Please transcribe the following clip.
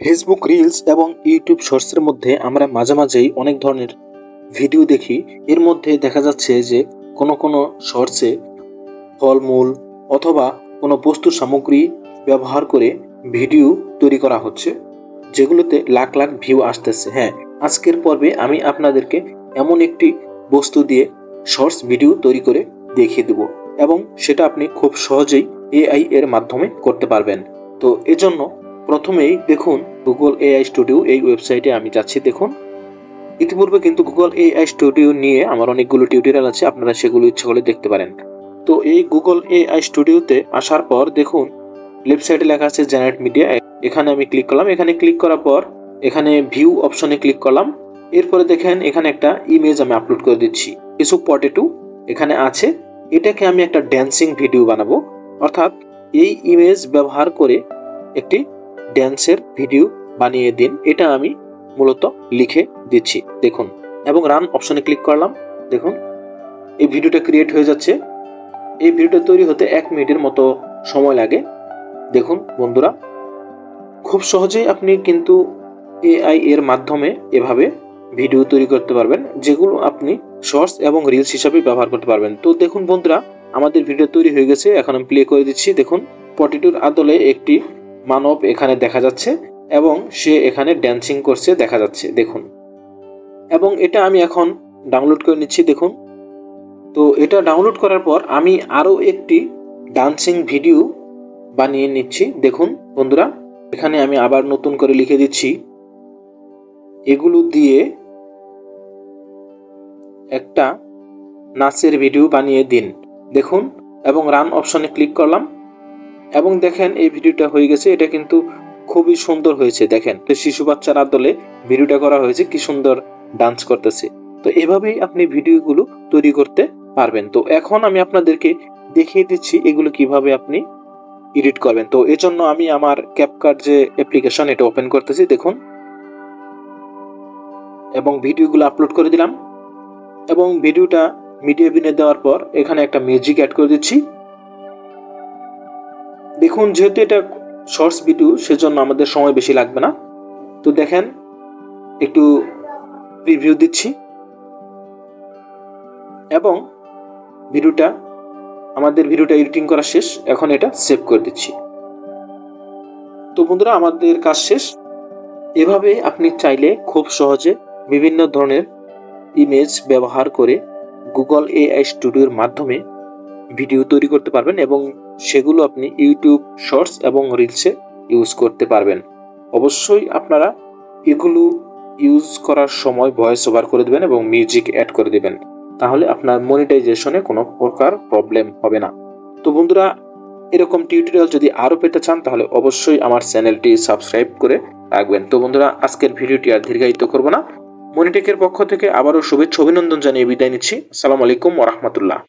Facebook reels এবং YouTube শর্টসের মধ্যে আমরা মাঝে মাঝেই অনেক ধরনের ভিডিও দেখি। এর মধ্যে দেখা যাচ্ছে যে কোনো শর্টসে ফলমূল অথবা কোনো বস্তু সামগ্রী ব্যবহার করে ভিডিও তৈরি করা হচ্ছে, যেগুলোতে লাখ লাখ ভিউ আসতেছে। হ্যাঁ, আজকের পর্বে আমি আপনাদেরকে এমন একটি বস্তু দিয়ে শর্টস ভিডিও তৈরি করে দেখিয়ে দেব এবং সেটা আপনি খুব সহজেই এআই এর মাধ্যমে করতে পারবেন। তো এজন্য প্রথমেই দেখুন গুগল এআই স্টুডিও এই ওয়েবসাইটে আমি যাচ্ছি। দেখুন, ইতিপূর্বে কিন্তু গুগল এআই স্টুডিও নিয়ে আমার অনেকগুলো টিউটোরিয়াল আছে, আপনারা সেগুলো ইচ্ছা করলে দেখতে পারেন। তো এই গুগল এআই স্টুডিওতে আসার পর দেখুন লেফট সাইডে লেখা আছে জেনারেট মিডিয়া, এখানে আমি ক্লিক করলাম। এখানে ক্লিক করার পর এখানে ভিউ অপশনে ক্লিক করলাম। এরপরে দেখেন এখানে একটা ইমেজ আমি আপলোড করে দিচ্ছি, কিছু পটেটো এখানে আছে। এটাকে আমি একটা ড্যান্সিং ভিডিও বানাবো, অর্থাৎ এই ইমেজ ব্যবহার করে একটি ড্যান্সের ভিডিও বানিয়ে দিন, এটা আমি মূলত লিখে দিচ্ছি। দেখুন, এবং রান অপশনে ক্লিক করলাম। দেখুন এই ভিডিওটা ক্রিয়েট হয়ে যাচ্ছে। এই ভিডিওটা তৈরি হতে 1 মিনিটের মতো সময় লাগে। দেখুন বন্ধুরা, খুব সহজেই আপনি কিন্তু এআই এর মাধ্যমে এভাবে ভিডিও তৈরি করতে পারবেন, যেগুলো আপনি শর্টস এবং রিলস হিসাবে ব্যবহার করতে পারবেন। তো দেখুন বন্ধুরা, আমাদের ভিডিও তৈরি হয়ে গেছে। এখন আমি প্লে করে দিচ্ছি। দেখুন পটেটোর আদলে একটি মানব এখানে দেখা যাচ্ছে এবং সে এখানে ড্যান্সিং করছে দেখা যাচ্ছে। দেখুন, এবং এটা আমি এখন ডাউনলোড করে নিচ্ছি। দেখুন, তো এটা ডাউনলোড করার পর আমি আরও একটি ডান্সিং ভিডিও বানিয়ে নিচ্ছি। দেখুন বন্ধুরা, এখানে আমি আবার নতুন করে লিখে দিচ্ছি, এগুলো দিয়ে একটা নাচের ভিডিও বানিয়ে দিন। দেখুন, এবং রান অপশনে ক্লিক করলাম এবং দেখেন এই ভিডিওটা হয়ে গেছে। এটা কিন্তু খুবই সুন্দর হয়েছে। দেখেন শিশু বাচ্চার আদলে ভিডিওটা করা হয়েছে, কি সুন্দর ডান্স করতেছে। তো এভাবেই আপনি ভিডিওগুলো তৈরি করতে পারবেন। তো এখন আমি আপনাদেরকে দেখিয়ে দিচ্ছি এগুলো কিভাবে আপনি এডিট করবেন। তো এর জন্য আমি আমার ক্যাপকাট যে অ্যাপ্লিকেশন এটা ওপেন করতেছি। দেখুন, এবং ভিডিওগুলো আপলোড করে দিলাম এবং ভিডিওটা মিডিয়া বিনে দেওয়ার পর এখানে একটা মিউজিক অ্যাড করে দিচ্ছি। দেখুন, যেহেতু এটা শর্টস ভিডিও সেজন্য আমাদের সময় বেশি লাগবে না। তো দেখেন একটু প্রিভিউ দিচ্ছি এবং আমাদের ভিডিওটা এডিটিং করা শেষ। এখন এটা সেভ করে দিচ্ছি। তো বন্ধুরা, আমাদের কাজ শেষ। এভাবে আপনি চাইলে খুব সহজে বিভিন্ন ধরনের ইমেজ ব্যবহার করে গুগল এআই স্টুডিওর মাধ্যমে ভিডিও তৈরি করতে পারবেন এবং সেগুলো আপনি ইউটিউব শর্টস এবং রিলসে ইউজ করতে পারবেন। অবশ্যই আপনারা এগুলো ইউজ করার সময় ভয়েস ওভার করে দেবেন এবং মিউজিক অ্যাড করে দেবেন, তাহলে আপনার মনিটাইজেশনে কোনো প্রকার প্রবলেম হবে না। তো বন্ধুরা, এরকম টিউটোরিয়াল যদি আরও পেতে চান তাহলে অবশ্যই আমার চ্যানেলটি সাবস্ক্রাইব করে রাখবেন। তো বন্ধুরা, আজকের ভিডিওটি আর দীর্ঘায়িত করব না। মনিটেকের পক্ষ থেকে আবারও শুভেচ্ছা অভিনন্দন জানিয়ে বিদায় নিচ্ছি। আসসালামু আলাইকুম ওয়া রাহমাতুল্লাহ।